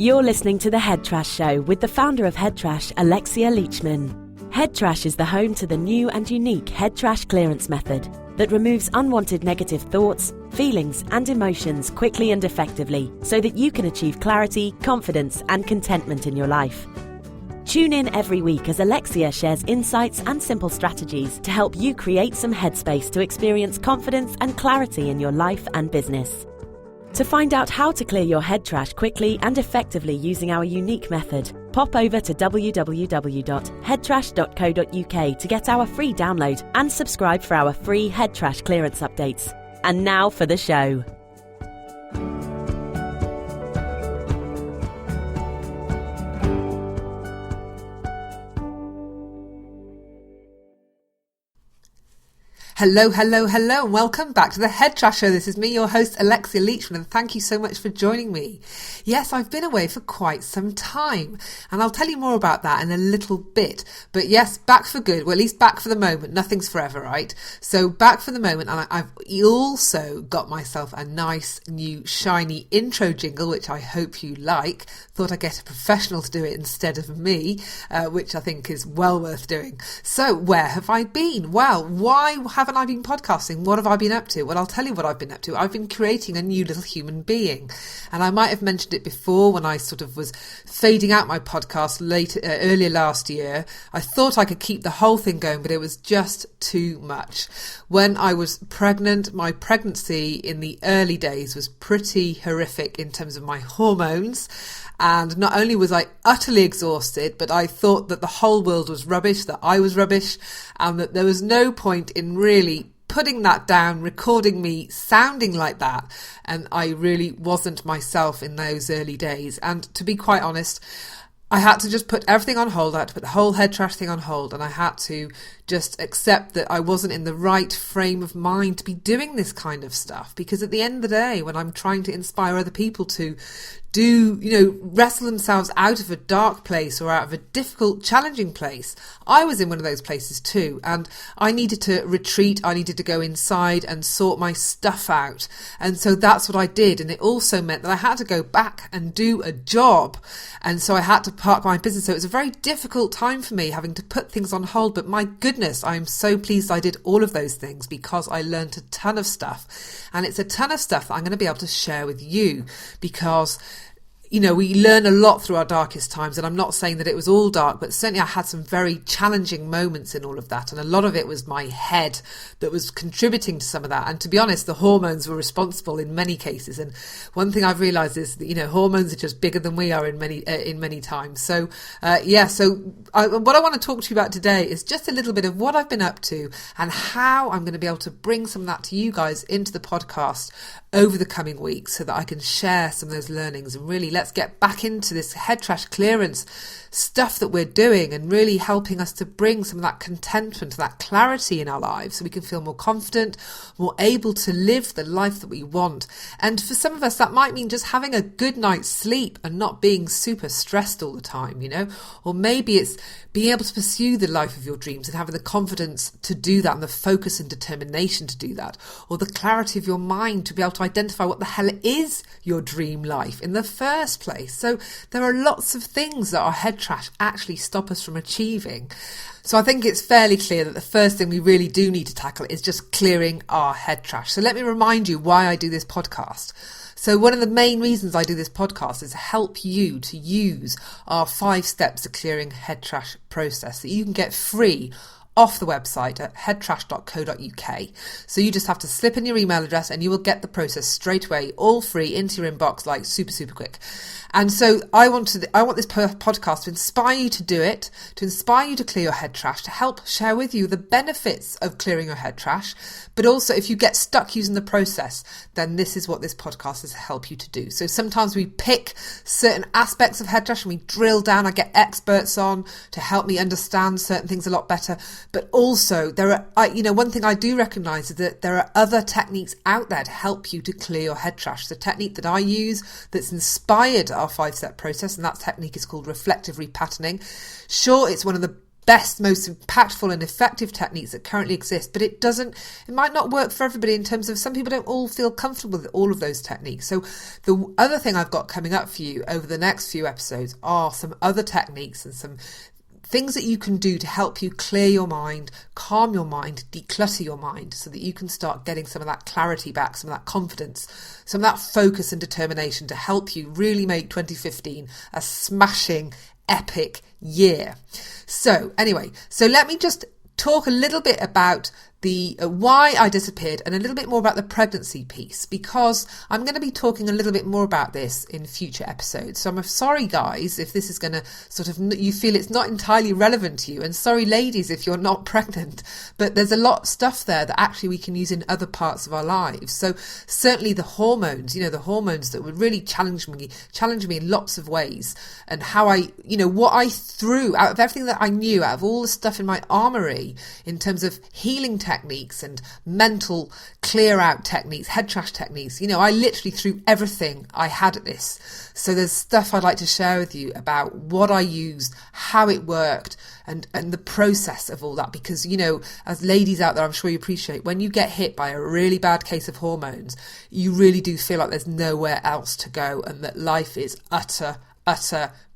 You're listening to The Head Trash Show with the founder of Head Trash, Alexia Leachman. Head Trash is the home to the new and unique Head Trash clearance method that removes unwanted negative thoughts, feelings and emotions quickly and effectively so that you can achieve clarity, confidence and contentment in your life. Tune in every week as Alexia shares insights and simple strategies to help you create some headspace to experience confidence and clarity in your life and business. To find out how to clear your head trash quickly and effectively using our unique method, pop over to www.headtrash.co.uk to get our free download and subscribe for our free head trash clearance updates. And now for the show. Hello, and welcome back to the Head Trash Show. This is me, your host, Alexia Leachman, and thank you so much for joining me. Yes, I've been away for quite some time, and I'll tell you more about that in a little bit. But yes, back for good, well, at least back for the moment. Nothing's forever, right? So back for the moment, and I've also got myself a nice, new, shiny intro jingle, which I hope you like. Thought I'd get a professional to do it instead of me, which I think is well worth doing. So where have I been? Well, why haven't I been podcasting? What have I been up to? Well, I'll tell you what I've been up to. I've been creating a new little human being. And I might have mentioned it before when I sort of was fading out my podcast earlier last year. I thought I could keep the whole thing going, but it was just too much. When I was pregnant, my pregnancy in the early days was pretty horrific in terms of my hormones. And not only was I utterly exhausted, but I thought that the whole world was rubbish, that I was rubbish, and that there was no point in really putting that down, recording me sounding like that. And I really wasn't myself in those early days. And to be quite honest, I had to just put everything on hold. I had to put the whole head trash thing on hold, and I had to just accept that I wasn't in the right frame of mind to be doing this kind of stuff. Because at the end of the day, when I'm trying to inspire other people to wrestle themselves out of a dark place or out of a difficult, challenging place, I was in one of those places too. And I needed to retreat. I needed to go inside and sort my stuff out. And so that's what I did. And it also meant that I had to go back and do a job. And so I had to park my business. So it was a very difficult time for me having to put things on hold. But my goodness, I'm so pleased I did all of those things because I learned a ton of stuff. And it's a ton of stuff that I'm going to be able to share with you because we learn a lot through our darkest times, and I'm not saying that it was all dark, but certainly I had some very challenging moments in all of that, and a lot of it was my head that was contributing to some of that. And to be honest, the hormones were responsible in many cases. And one thing I've realised is that, hormones are just bigger than we are in many times. So, what I want to talk to you about today is just a little bit of what I've been up to and how I'm going to be able to bring some of that to you guys into the podcast over the coming weeks so that I can share some of those learnings. And really, let's get back into this head trash clearance stuff that we're doing and really helping us to bring some of that contentment, that clarity in our lives so we can feel more confident, more able to live the life that we want. And for some of us, that might mean just having a good night's sleep and not being super stressed all the time, or maybe it's being able to pursue the life of your dreams and having the confidence to do that and the focus and determination to do that, or the clarity of your mind to be able to identify what the hell is your dream life in the first place. So there are lots of things that our head trash actually stop us from achieving. So I think it's fairly clear that the first thing we really do need to tackle is just clearing our head trash. So let me remind you why I do this podcast. So one of the main reasons I do this podcast is to help you to use our 5 steps to clearing head trash process that you can get free off the website at headtrash.co.uk. So you just have to slip in your email address and you will get the process straight away, all free, into your inbox, like super quick. And so I want this podcast to inspire you to do it, to inspire you to clear your head trash, to help share with you the benefits of clearing your head trash. But also, if you get stuck using the process, then this is what this podcast is to help you to do. So sometimes we pick certain aspects of head trash and we drill down. I get experts on to help me understand certain things a lot better. But also, there are, one thing I do recognise is that there are other techniques out there to help you to clear your head trash. The technique that I use that's inspired our 5-step process, and that technique is called reflective repatterning. Sure, it's one of the best, most impactful and effective techniques that currently exist, but it might not work for everybody in terms of some people don't all feel comfortable with all of those techniques. So the other thing I've got coming up for you over the next few episodes are some other techniques and some things that you can do to help you clear your mind, calm your mind, declutter your mind so that you can start getting some of that clarity back, some of that confidence, some of that focus and determination to help you really make 2015 a smashing, epic year. So anyway, let me just talk a little bit about the why I disappeared and a little bit more about the pregnancy piece, because I'm going to be talking a little bit more about this in future episodes. So I'm sorry guys if this is going to sort of, you feel it's not entirely relevant to you, and sorry ladies if you're not pregnant, but there's a lot of stuff there that actually we can use in other parts of our lives. So certainly the hormones, the hormones that would really challenge me in lots of ways, and how I, what I threw out of everything that I knew, out of all the stuff in my armory in terms of healing techniques and mental clear out techniques, head trash techniques. I literally threw everything I had at this. So there's stuff I'd like to share with you about what I used, how it worked, and the process of all that. Because, as ladies out there, I'm sure you appreciate, when you get hit by a really bad case of hormones, you really do feel like there's nowhere else to go and that life is utter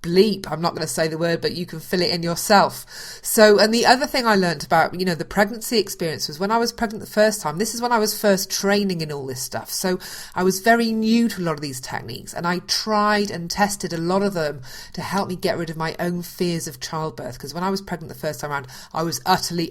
bleep. I'm not going to say the word, but you can fill it in yourself. So, and the other thing I learned about, the pregnancy experience was when I was pregnant the first time. This is when I was first training in all this stuff. So I was very new to a lot of these techniques, and I tried and tested a lot of them to help me get rid of my own fears of childbirth. Because when I was pregnant the first time around, I was utterly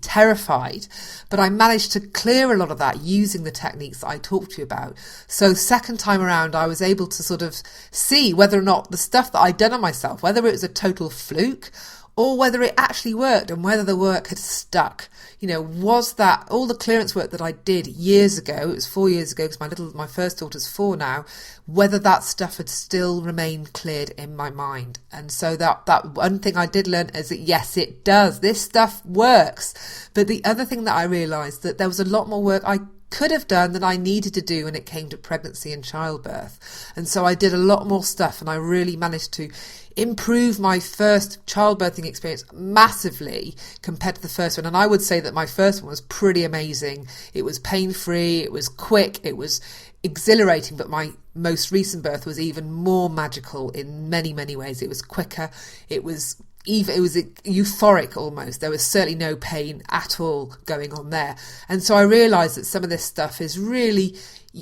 terrified. But I managed to clear a lot of that using the techniques that I talked to you about. So second time around, I was able to sort of see whether or not the stuff that I'd done on myself, whether it was a total fluke or whether it actually worked, and whether the work had stuck. Was that all the clearance work that I did years ago, it was 4 years ago because my first daughter's 4 now, whether that stuff had still remained cleared in my mind. And so that one thing I did learn is that yes, it does. This stuff works. But the other thing that I realised, that there was a lot more work I could have done than I needed to do when it came to pregnancy and childbirth. And so I did a lot more stuff, and I really managed to improve my first childbirthing experience massively compared to the first one. And I would say that my first one was pretty amazing. It was pain-free, it was quick, it was exhilarating, but my most recent birth was even more magical in many, many ways. It was quicker, it was euphoric almost. There was certainly no pain at all going on there. And so I realised that some of this stuff is really,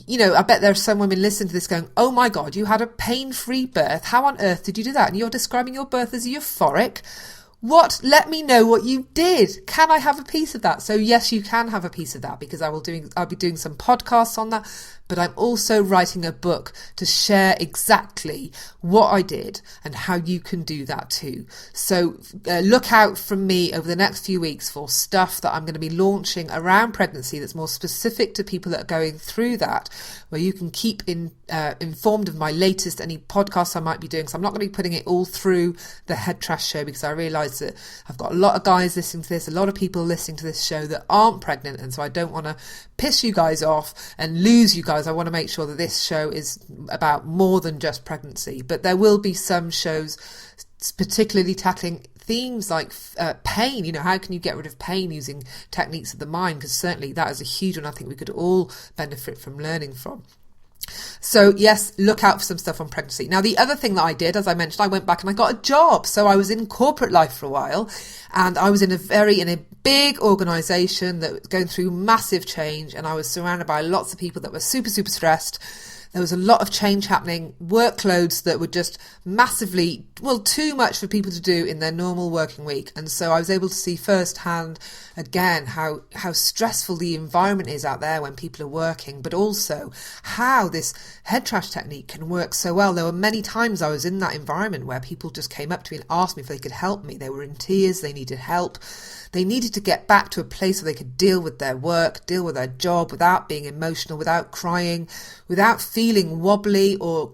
I bet there are some women listening to this going, oh my God, you had a pain-free birth. How on earth did you do that? And you're describing your birth as euphoric. What? Let me know what you did. Can I have a piece of that? So yes, you can have a piece of that, because I'll be doing some podcasts on that, but I'm also writing a book to share exactly what I did and how you can do that too. So look out from me over the next few weeks for stuff that I'm going to be launching around pregnancy that's more specific to people that are going through that, where you can keep informed of my latest, any podcasts I might be doing. So I'm not going to be putting it all through the Head Trash show, because I realise that I've got a lot of guys listening to this, a lot of people listening to this show that aren't pregnant, and so I don't want to piss you guys off and lose you guys. I want to make sure that this show is about more than just pregnancy, but there will be some shows particularly tackling themes like pain. How can you get rid of pain using techniques of the mind? Because certainly that is a huge one I think we could all benefit from learning from. So yes, look out for some stuff on pregnancy. Now, the other thing that I did, as I mentioned, I went back and I got a job. So I was in corporate life for a while, and I was in a big organisation that was going through massive change, and I was surrounded by lots of people that were super, super stressed. There was a lot of change happening, workloads that were just massively, too much for people to do in their normal working week. And so I was able to see firsthand, again, how stressful the environment is out there when people are working, but also how this head trash technique can work so well. There were many times I was in that environment where people just came up to me and asked me if they could help me. They were in tears, they needed help. They needed to get back to a place where they could deal with their work, deal with their job without being emotional, without crying, without feeling wobbly or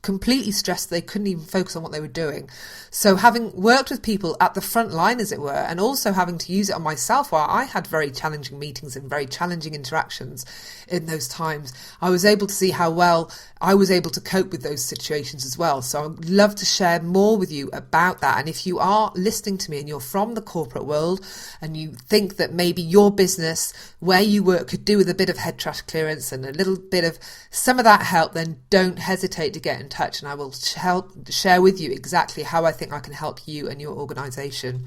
completely stressed they couldn't even focus on what they were doing. So having worked with people at the front line, as it were, and also having to use it on myself while I had very challenging meetings and very challenging interactions in those times, I was able to see how well I was able to cope with those situations as well. So I'd love to share more with you about that. And if you are listening to me and you're from the corporate world and you think that maybe your business where you work could do with a bit of head trash clearance and a little bit of some of that help, then don't hesitate to get in touch, and I will share with you exactly how I think I can help you and your organisation.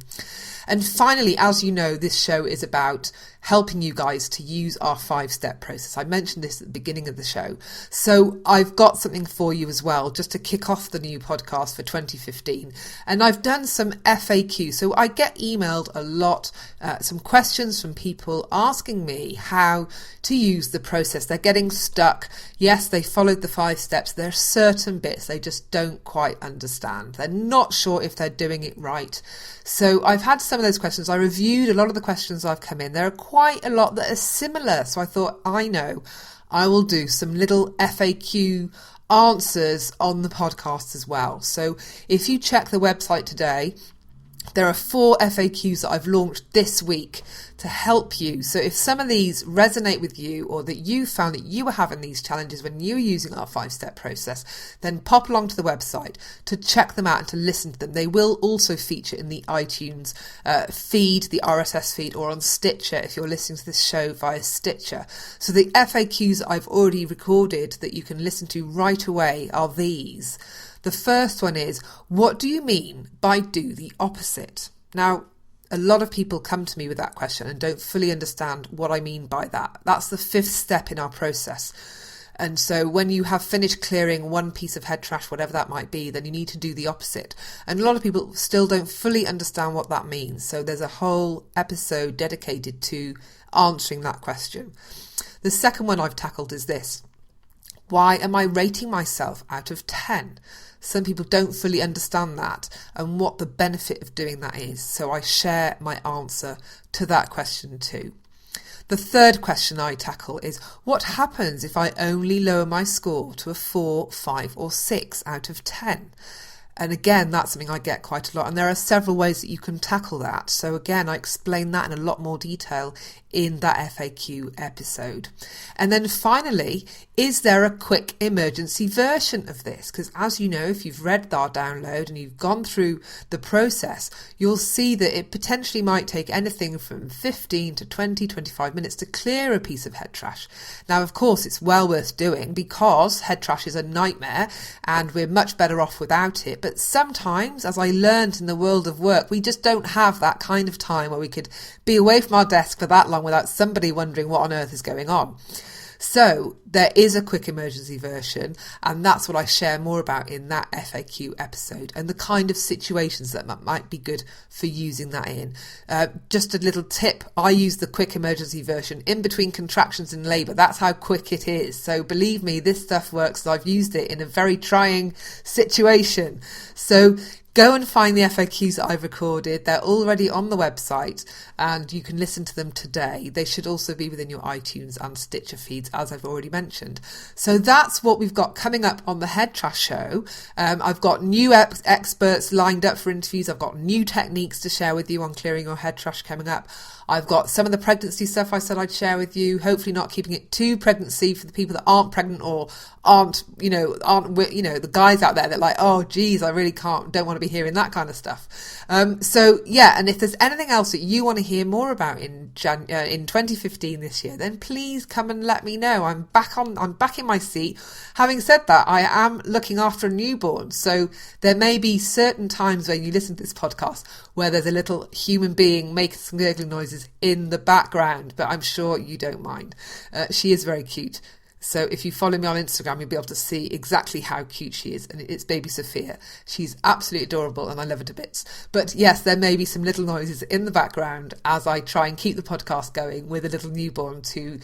And finally, as you know, this show is about helping you guys to use our 5-step process. I mentioned this at the beginning of the show. So I've got something for you as well, just to kick off the new podcast for 2015. And I've done some FAQ. So I get emailed a lot, some questions from people asking me how to use the process. They're getting stuck. Yes, they followed the 5 steps. There are certain bits they just don't quite understand. They're not sure if they're doing it right. So I've had some of those questions. I reviewed a lot of the questions I've come in. There are quite a lot that are similar. So I thought, I will do some little FAQ answers on the podcast as well. So if you check the website today, there are 4 FAQs that I've launched this week to help you. So if some of these resonate with you, or that you found that you were having these challenges when you were using our 5-step process, then pop along to the website to check them out and to listen to them. They will also feature in the iTunes feed, the RSS feed, or on Stitcher if you're listening to this show via Stitcher. So the FAQs I've already recorded that you can listen to right away are these. The first one is, what do you mean by do the opposite? Now, a lot of people come to me with that question and don't fully understand what I mean by that. That's the 5th step in our process. And so when you have finished clearing one piece of head trash, whatever that might be, then you need to do the opposite. And a lot of people still don't fully understand what that means. So there's a whole episode dedicated to answering that question. The second one I've tackled is this. Why am I rating myself out of 10? Some people don't fully understand that and what the benefit of doing that is. So I share my answer to that question too. The third question I tackle is, what happens if I only lower my score to a 4, 5 or 6 out of 10? And again, that's something I get quite a lot. And there are several ways that you can tackle that. So again, I explain that in a lot more detail in that FAQ episode. And then finally, is there a quick emergency version of this? Because as you know, if you've read our download and you've gone through the process, you'll see that it potentially might take anything from 15 to 20, 25 minutes to clear a piece of head trash. Now, of course, it's well worth doing because head trash is a nightmare and we're much better off without it. But sometimes, as I learned in the world of work, we just don't have that kind of time where we could be away from our desk for that long without somebody wondering what on earth is going on. So there is a quick emergency version, and that's what I share more about in that FAQ episode and the kind of situations that might be good for using that in. Just a little tip, I use the quick emergency version in between contractions and labour. That's how quick it is. So believe me, this stuff works. I've used it in a very trying situation. So go and find the FAQs that I've recorded. They're already on the website and you can listen to them today. They should also be within your iTunes and Stitcher feeds, as I've already mentioned. So that's what we've got coming up on the Head Trash Show. I've got new experts lined up for interviews. I've got new techniques to share with you on clearing your head trash coming up. I've got some of the pregnancy stuff I said I'd share with you, hopefully not keeping it too pregnancy for the people that aren't pregnant or aren't the guys out there that are like, oh geez, I really don't want to be hearing that kind of stuff. So yeah, and if there's anything else that you want to hear more about in 2015 this year, then please come and let me know. I'm back in my seat. Having said that, I am looking after a newborn, so there may be certain times when you listen to this podcast where there's a little human being making some gurgling noises in the background, but I'm sure you don't mind. She is very cute. So if you follow me on Instagram, you'll be able to see exactly how cute she is. And it's baby Sofia. She's absolutely adorable and I love her to bits. But yes, there may be some little noises in the background as I try and keep the podcast going with a little newborn to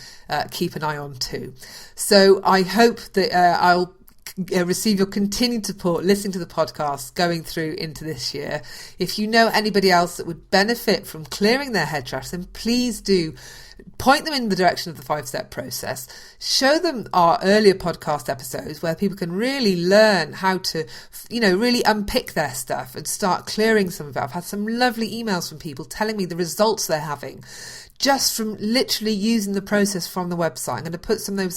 keep an eye on too. So I hope that I'll receive your continued support listening to the podcast going through into this year. If you know anybody else that would benefit from clearing their head trash, then please do point them in the direction of the 5-step process, show them our earlier podcast episodes where people can really learn how to, really unpick their stuff and start clearing some of it. I've had some lovely emails from people telling me the results they're having just from literally using the process from the website. I'm going to put some of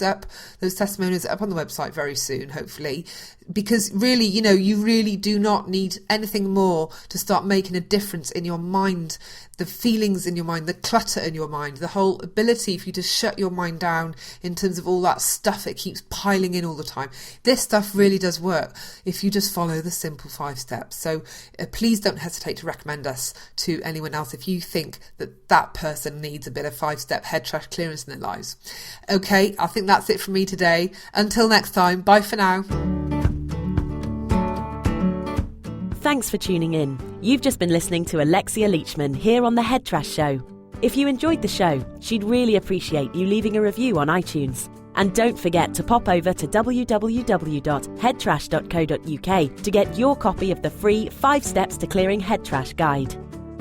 those testimonials up on the website very soon, hopefully, because really, you really do not need anything more to start making a difference in your mind, the feelings in your mind, the clutter in your mind, the whole ability for you to shut your mind down in terms of all that stuff that keeps piling in all the time. This stuff really does work if you just follow the simple 5 steps. So please don't hesitate to recommend us to anyone else if you think that person needs a bit of 5-step head trash clearance in their lives. Okay, I think that's it from me today. Until next time, bye for now. Thanks for tuning in. You've just been listening to Alexia Leachman here on The Head Trash Show. If you enjoyed the show, she'd really appreciate you leaving a review on iTunes. And don't forget to pop over to www.headtrash.co.uk to get your copy of the free 5 Steps to Clearing Head Trash guide.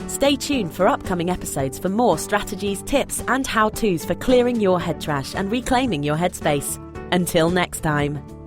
Stay tuned for upcoming episodes for more strategies, tips and how-tos for clearing your head trash and reclaiming your headspace. Until next time.